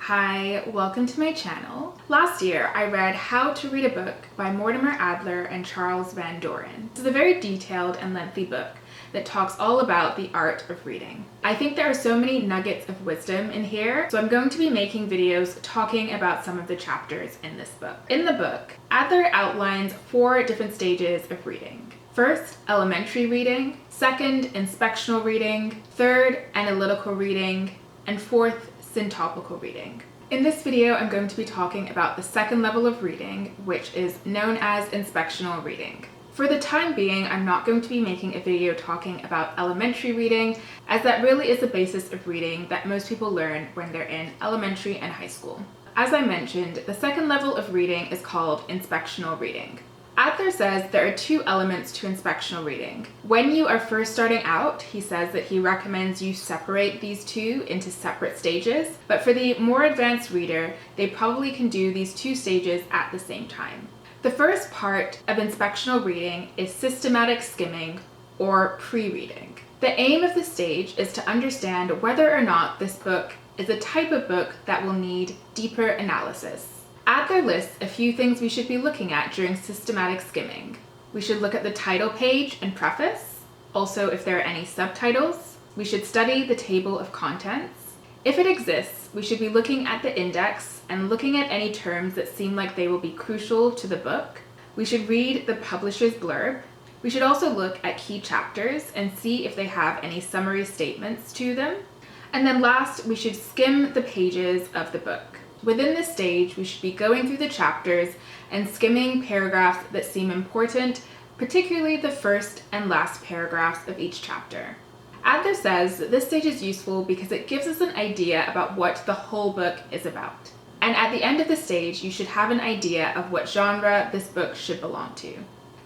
Hi, welcome to my channel. Last year, I read How to Read a Book by Mortimer Adler and Charles Van Doren. This is a very detailed and lengthy book that talks all about the art of reading. I think there are so many nuggets of wisdom in here, so I'm going to be making videos talking about some of the chapters in this book. In the book, Adler outlines 4 different stages of reading. First, elementary reading. Second, inspectional reading. Third, analytical reading. And fourth, syntopical reading. In this video, I'm going to be talking about the second level of reading, which is known as inspectional reading. For the time being, I'm not going to be making a video talking about elementary reading, as that really is the basis of reading that most people learn when they're in elementary and high school. As I mentioned, the second level of reading is called inspectional reading. Adler says there are 2 elements to inspectional reading. When you are first starting out, he says that he recommends you separate these 2 into separate stages, but for the more advanced reader, they probably can do these 2 stages at the same time. The first part of inspectional reading is systematic skimming, or pre-reading. The aim of the stage is to understand whether or not this book is a type of book that will need deeper analysis. Adler lists a few things we should be looking at during systematic skimming. We should look at the title page and preface. Also, if there are any subtitles. We should study the table of contents. If it exists, we should be looking at the index and looking at any terms that seem like they will be crucial to the book. We should read the publisher's blurb. We should also look at key chapters and see if they have any summary statements to them. And then last, we should skim the pages of the book. Within this stage, we should be going through the chapters and skimming paragraphs that seem important, particularly the first and last paragraphs of each chapter. Adler says that this stage is useful because it gives us an idea about what the whole book is about. And at the end of the stage, you should have an idea of what genre this book should belong to.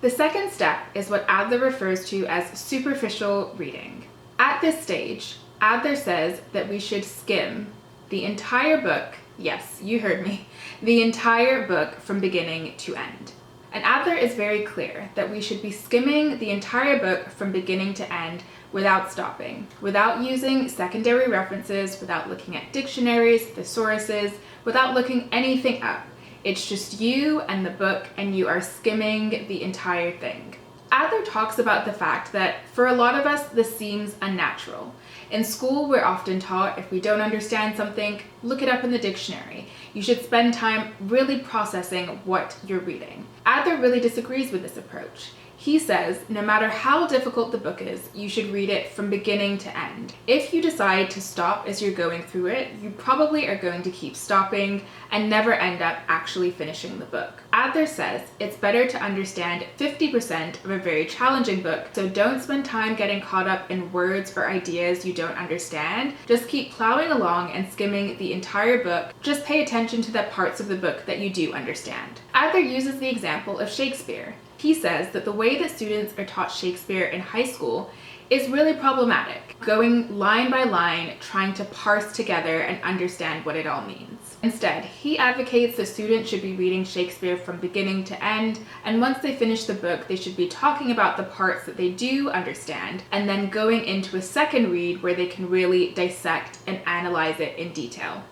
The second step is what Adler refers to as superficial reading. At this stage, Adler says that we should skim the entire book. Yes, you heard me. The entire book from beginning to end. And Adler is very clear that we should be skimming the entire book from beginning to end without stopping, without using secondary references, without looking at dictionaries, thesauruses, without looking anything up. It's just you and the book, and you are skimming the entire thing. Adler talks about the fact that for a lot of us, this seems unnatural. In school, we're often taught if we don't understand something, look it up in the dictionary. You should spend time really processing what you're reading. Adler really disagrees with this approach. He says no matter how difficult the book is, you should read it from beginning to end. If you decide to stop as you're going through it, you probably are going to keep stopping and never end up actually finishing the book. Adler says it's better to understand 50% of a very challenging book, so don't spend time getting caught up in words or ideas you don't understand. Just keep plowing along and skimming the entire book. Just pay attention to the parts of the book that you do understand. Adler uses the example of Shakespeare. He says that the way that students are taught Shakespeare in high school is really problematic, going line by line, trying to parse together and understand what it all means. Instead, he advocates that students should be reading Shakespeare from beginning to end, and once they finish the book, they should be talking about the parts that they do understand, and then going into a second read where they can really dissect and analyze it in detail.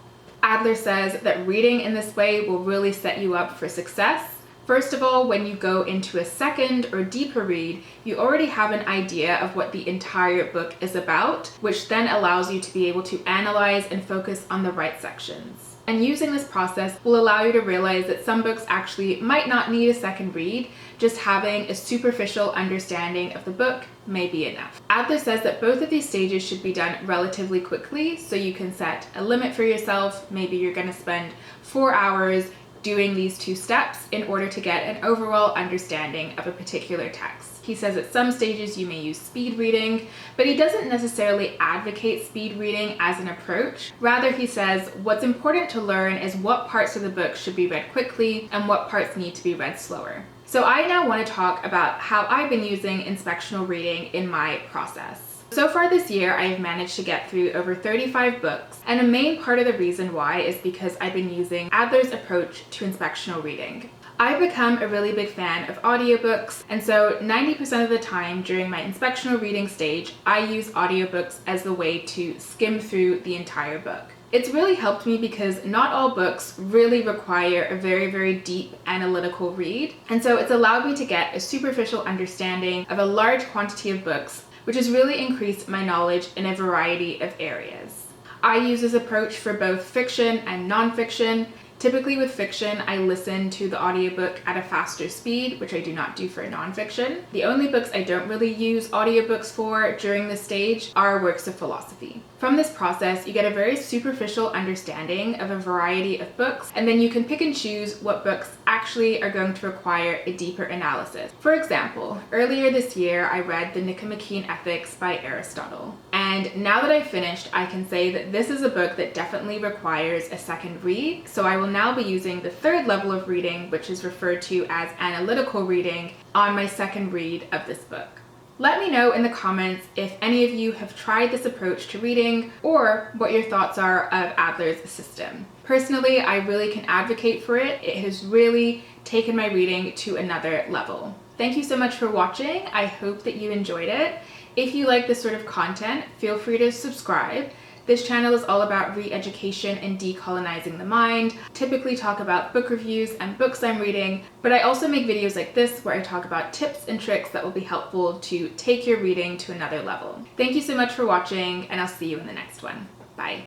Adler says that reading in this way will really set you up for success. First of all, when you go into a second or deeper read, you already have an idea of what the entire book is about, which then allows you to be able to analyze and focus on the right sections. And using this process will allow you to realize that some books actually might not need a second read, just having a superficial understanding of the book may be enough. Adler says that both of these stages should be done relatively quickly, so you can set a limit for yourself. Maybe you're going to spend 4 hours doing these 2 steps in order to get an overall understanding of a particular text. He says at some stages you may use speed reading, but he doesn't necessarily advocate speed reading as an approach. Rather, he says what's important to learn is what parts of the book should be read quickly and what parts need to be read slower. So I now want to talk about how I've been using inspectional reading in my process. So far this year, I have managed to get through over 35 books, and a main part of the reason why is because I've been using Adler's approach to inspectional reading. I've become a really big fan of audiobooks, and so 90% of the time during my inspectional reading stage, I use audiobooks as the way to skim through the entire book. It's really helped me because not all books really require a very deep analytical read, and so it's allowed me to get a superficial understanding of a large quantity of books, which has really increased my knowledge in a variety of areas. I use this approach for both fiction and nonfiction. Typically with fiction, I listen to the audiobook at a faster speed, which I do not do for nonfiction. The only books I don't really use audiobooks for during this stage are works of philosophy. From this process, you get a very superficial understanding of a variety of books, and then you can pick and choose what books actually are going to require a deeper analysis. For example, earlier this year, I read the Nicomachean Ethics by Aristotle. And now that I've finished, I can say that this is a book that definitely requires a second read. So I will now be using the third level of reading, which is referred to as analytical reading, on my second read of this book. Let me know in the comments if any of you have tried this approach to reading or what your thoughts are of Adler's system. Personally, I really can advocate for it. It has really taken my reading to another level. Thank you so much for watching. I hope that you enjoyed it. If you like this sort of content, feel free to subscribe. This channel is all about re-education and decolonizing the mind. Typically talk about book reviews and books I'm reading, but I also make videos like this where I talk about tips and tricks that will be helpful to take your reading to another level. Thank you so much for watching, and I'll see you in the next one. Bye.